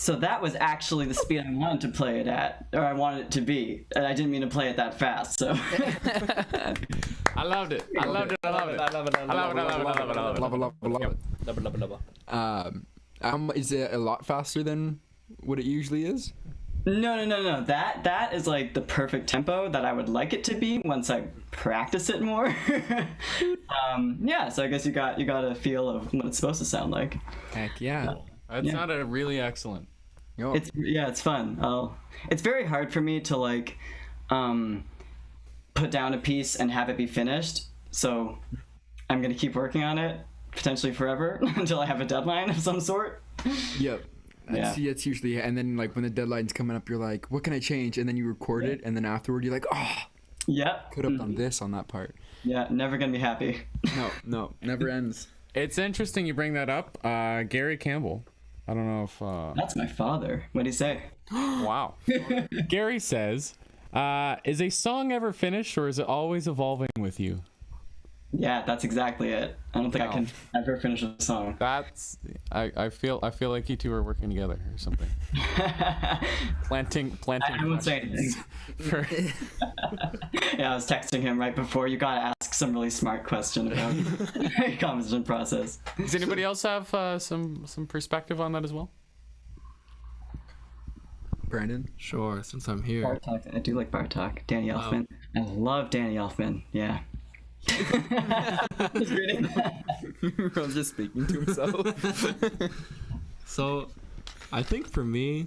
So that was actually the speed I wanted to play it at, or I wanted it to be, and I didn't mean to play it that fast. So I loved it. I loved it. I love it. I love it. I love it. I love it. I love it. I love it. Love it. Is it a lot faster than what it usually is? No. That is like the perfect tempo that I would like it to be once I practice it more. Yeah, so I guess you got a feel of what it's supposed to sound like. Heck yeah. That sounded really excellent. Yo. It's fun. It's very hard for me to like put down a piece and have it be finished. So I'm gonna keep working on it potentially forever until I have a deadline of some sort. Yep. That's usually, and then like when the deadline's coming up, you're like, what can I change? And then you record it, and then afterward you're like, oh, yep. could have done this on that part. Yeah, never gonna be happy. No, never ends. It's interesting you bring that up. Gary Campbell. I don't know if... That's my father. What'd he say? Wow. Gary says, is a song ever finished, or is it always evolving with you? Yeah, that's exactly it. I don't think I can ever finish a song. That's... I feel like you two are working together or something. Planting. I won't say anything. Yeah, I was texting him right before. You gotta ask some really smart question about composition process. Does anybody else have some perspective on that as well? Brandon? Sure, since I'm here. Bartok, I do like Bartok. Danny Elfman. I love Danny Elfman. Yeah. Just reading that. I was just speaking to himself. So, I think for me,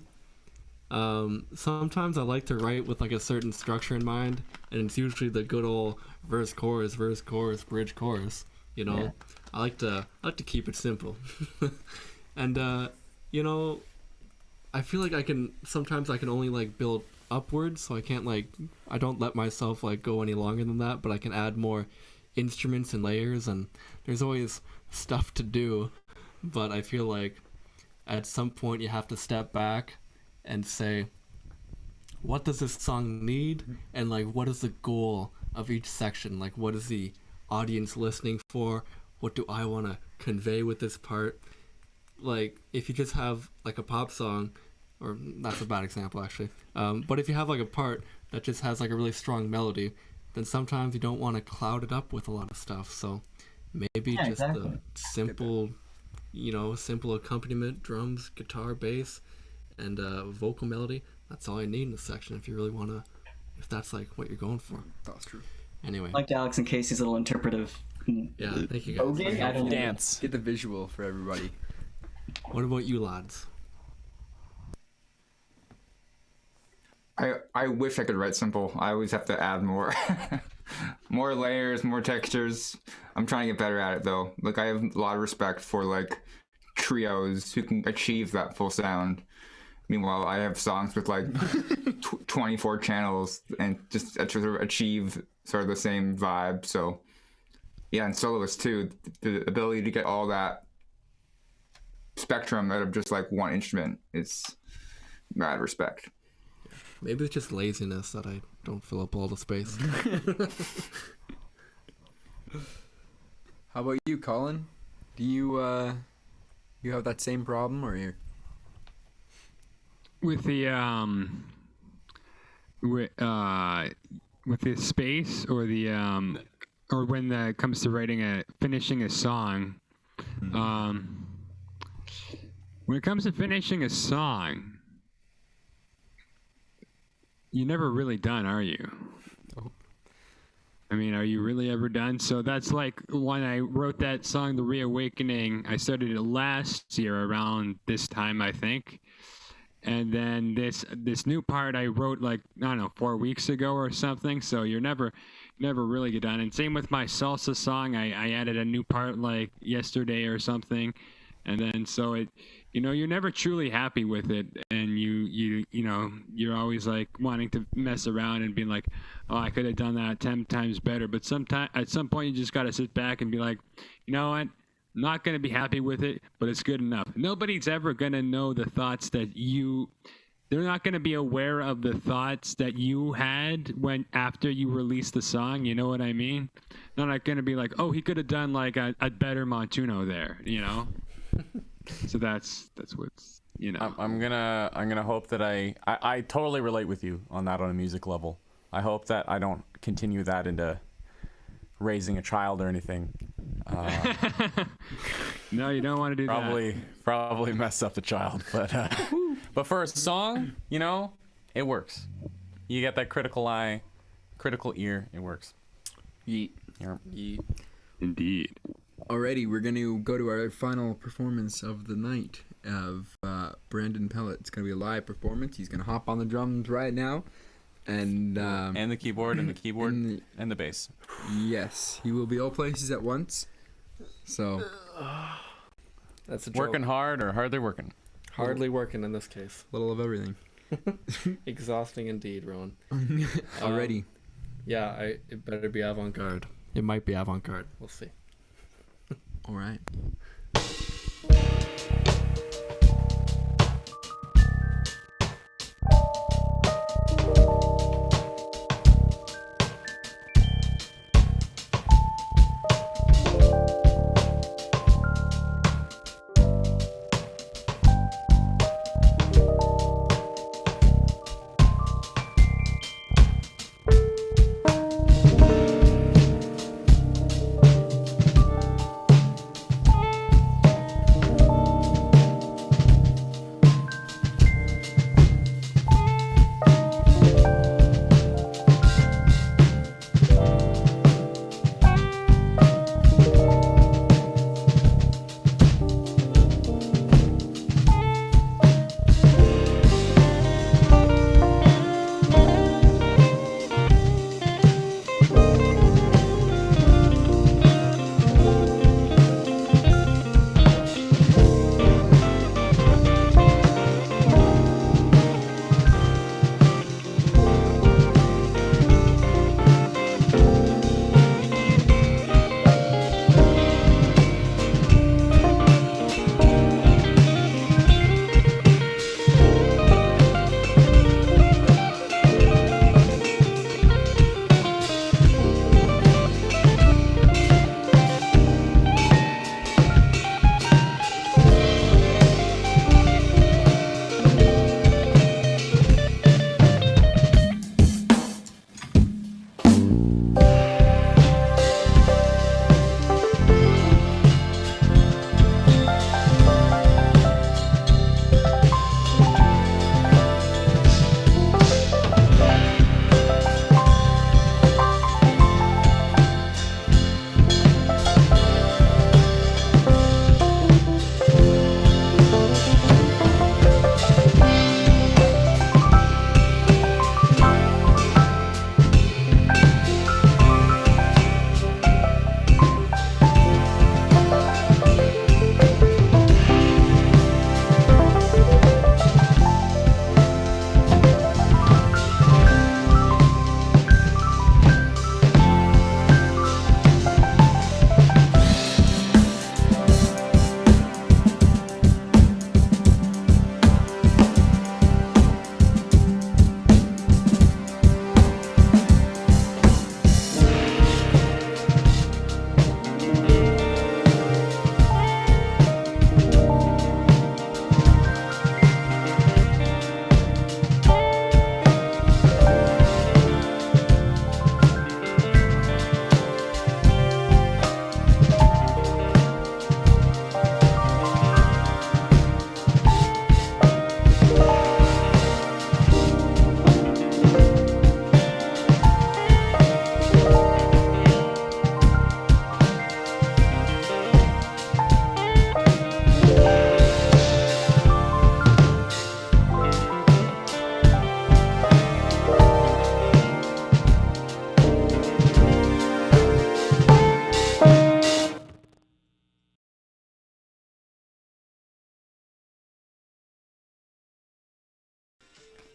sometimes I like to write with like a certain structure in mind, and it's usually the good old verse, chorus, bridge, chorus. You know, Yeah. I like to keep it simple, and you know, I feel like I can only like build upwards, so I don't let myself like go any longer than that, but I can add more instruments and layers, and there's always stuff to do, but I feel like at some point you have to step back and say, what does this song need, and like what is the goal of each section, like what is the audience listening for, what do I want to convey with this part. Like if you just have like a pop song, or that's a bad example actually, but if you have like a part that just has like a really strong melody, then sometimes you don't want to cloud it up with a lot of stuff. So maybe just exactly. the simple accompaniment, drums, guitar, bass, and vocal melody. That's all I need in a section if you really want to, if that's like what you're going for. That's true. Anyway. I liked Alex and Casey's little interpretive. Yeah, thank you guys. Okay, I don't know. Dance. Get the visual for everybody. What about you lads? I wish I could write simple. I always have to add more. More layers, more textures. I'm trying to get better at it though. Like I have a lot of respect for like trios who can achieve that full sound. Meanwhile, I have songs with like 24 channels and just sort of achieve sort of the same vibe. So yeah, and soloists too, the ability to get all that spectrum out of just like one instrument is mad respect. Maybe it's just laziness that I don't fill up all the space. How about you, Colin? Do you have that same problem, or you're... With the with the space, or the or when it comes to finishing a song, when it comes to finishing a song, you're never really done, are you? I mean, are you really ever done? So that's like when I wrote that song, The Reawakening, I started it last year around this time, I think. And then this new part I wrote like, I don't know, 4 weeks ago or something. So you're never really get done. And same with my salsa song. I added a new part like yesterday or something. And then so it, you're never truly happy with it, and you're always like wanting to mess around and being like, oh, I could have done that 10 times better. But at some point you just got to sit back and be like, you know what, I'm not going to be happy with it, but it's good enough. Nobody's ever going to know the thoughts that they're not going to be aware of the thoughts that you had after you released the song. You know what I mean? They're not going to be like, oh, he could have done like a better Montuno there, So that's You know. I'm gonna hope that I totally relate with you on that on a music level. I hope that I don't continue that into raising a child or anything. No, you don't want to do that. Probably mess up the child, but for a song, you know, it works. You get that critical eye, critical ear. It works. Yeet. Yeah. Indeed. Alrighty, we're going to go to our final performance of the night of Brandon Pellatt. It's going to be a live performance. He's going to hop on the drums right now. And the keyboard and the bass. Yes, he will be all places at once. So That's a joke. Working hard or hardly working? Hardly working in this case. little of everything. Exhausting indeed, Rowyn. Already. Yeah, it better be avant-garde. It might be avant-garde. We'll see. All right.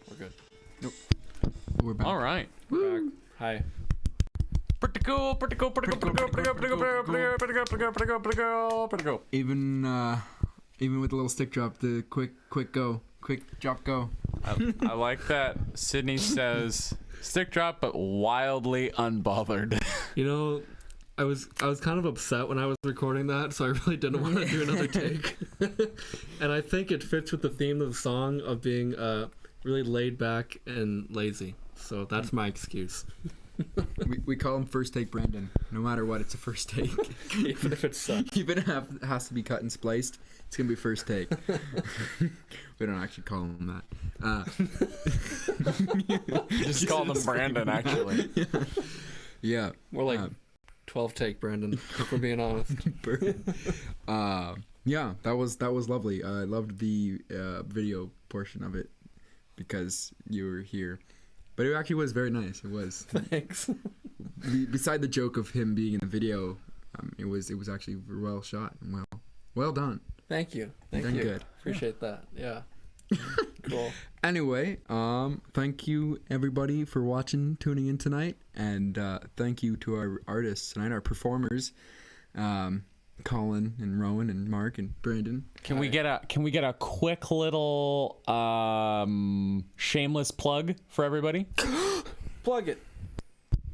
We're good. We're back. All right. Back. Hi. Pretty cool. Even with the little stick drop, the quick drop go. I like that Sydney says stick drop, but wildly unbothered. You know, I was kind of upset when I was recording that, so I really didn't want to do another take. And I think it fits with the theme of the song of being really laid back and lazy. So that's my excuse. We call him First Take Brandon. No matter what, it's a first take. Even if it sucks. Even if it has to be cut and spliced, it's gonna be first take. We don't actually call him that. Just call them Brandon, actually. Yeah. More like 12 take, Brandon, if we're being honest. Yeah, that was lovely. I loved the video portion of it because you were here. But it actually was very nice. It was. Thanks. Beside the joke of him being in the video, it was actually well shot and well done. Thank you. Thank Done you. good. Appreciate that. Yeah. Cool. Anyway, thank you everybody for watching, tuning in tonight, and thank you to our artists tonight, our performers, Colin and Rowyn and Mark and Brandon. Can we get a quick little shameless plug for everybody? Plug it.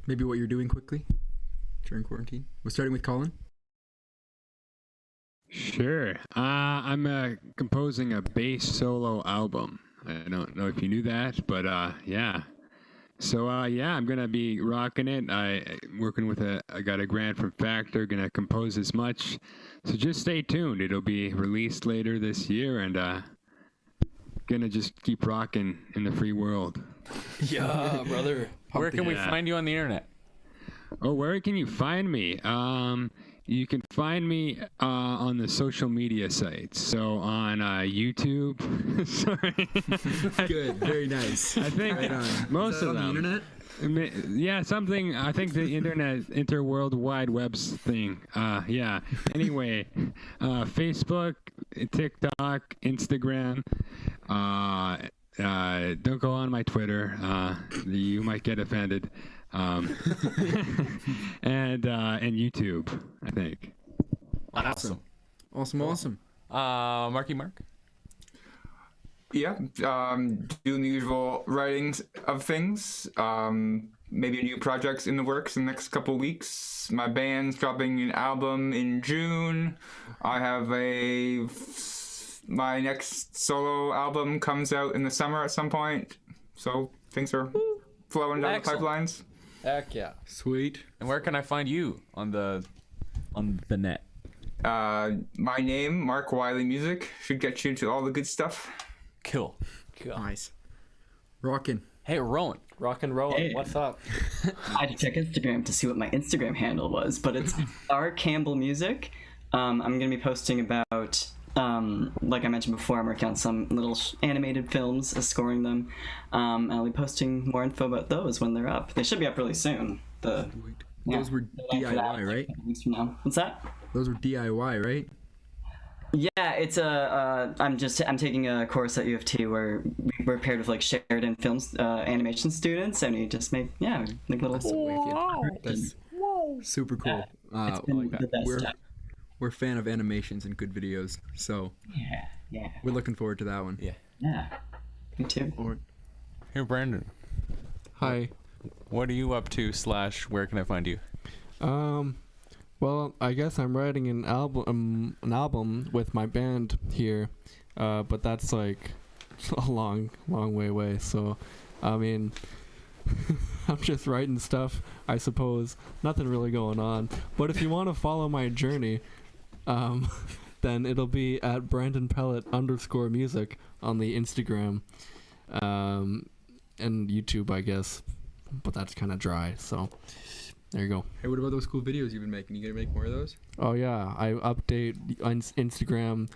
Maybe what you're doing quickly during quarantine. We're starting with Colin. Sure. I'm composing a bass solo album. I don't know if you knew that, but yeah. So I'm gonna be rocking it. I'm working with I got a grant from Factor. Gonna compose as much. So just stay tuned. It'll be released later this year, and gonna just keep rocking in the free world. Yeah, brother. Where can we find you on the internet? Oh, where can you find me? You can find me on the social media sites. So on YouTube. Sorry. Good, very nice. I think Right on. most Is that of on them. the internet? Yeah, something. I think the interworld wide webs thing. Yeah. Anyway, Facebook, TikTok, Instagram. Don't go on my Twitter. You might get offended. And YouTube, I think. Awesome. Awesome. Marky Mark. Yeah, doing the usual writings of things. Maybe new projects in the works in the next couple weeks. My band's dropping an album in June. I have my next solo album comes out in the summer at some point. So things are flowing down Excellent. the pipelines. Heck yeah. Sweet. And where can I find you on the net? My name, Mark Wylie Music, should get you to all the good stuff. Cool. Nice. Rockin'. Hey, Rowyn. Rock and roll. Hey. What's up? I had to check Instagram to see what my Instagram handle was, but it's R Campbell Music. I'm gonna be posting about, like I mentioned before, I'm working on some little animated films, scoring them. I'll be posting more info about those when they're up. They should be up really soon. Those were They're for that, DIY, right? a couple weeks from now. What's that? Those were DIY, right? Yeah, it's I'm taking a course at U of T where we're paired with like Sheridan Films animation students, and we just make little. That's super cool. It's been the best time. We're a fan of animations and good videos, so Yeah. we're looking forward to that one. Yeah. Me too. Hey, Brandon. Hi. What are you up to / where can I find you? Well, I guess I'm writing an album with my band here, but that's like a long way away. So, I mean, I'm just writing stuff, I suppose. Nothing really going on. But if you want to follow my journey, then it'll be at Brandon Pellatt _music on the Instagram, and YouTube, I guess. But that's kind of dry, so there you go. Hey, what about those cool videos you've been making? You gonna make more of those? Oh yeah, I update on Instagram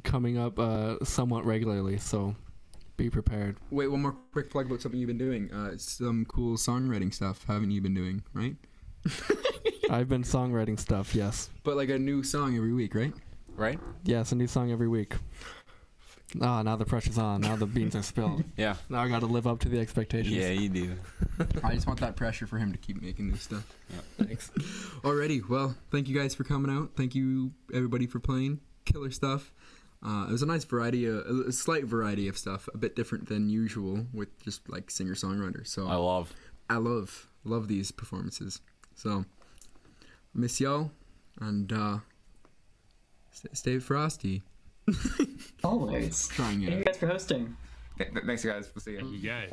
coming up somewhat regularly, so be prepared. Wait, one more quick plug about something you've been doing. Some cool songwriting stuff, haven't you been doing, right? I've been songwriting stuff, yes. But like a new song every week, right? Right? Yes, a new song every week. Now the pressure's on. Now the beans are spilled. Yeah. Now I got to live up to the expectations. Yeah, you do. I just want that pressure for him to keep making new stuff. Yeah. Thanks. Alrighty, well, thank you guys for coming out. Thank you everybody for playing. Killer stuff. It was a nice variety, a slight variety of stuff, a bit different than usual with just like singer-songwriters. So I love. I love these performances. So miss y'all, and stay frosty. Always. Trying Thank you it. guys for hosting. Thanks, guys. We'll see you. You guys.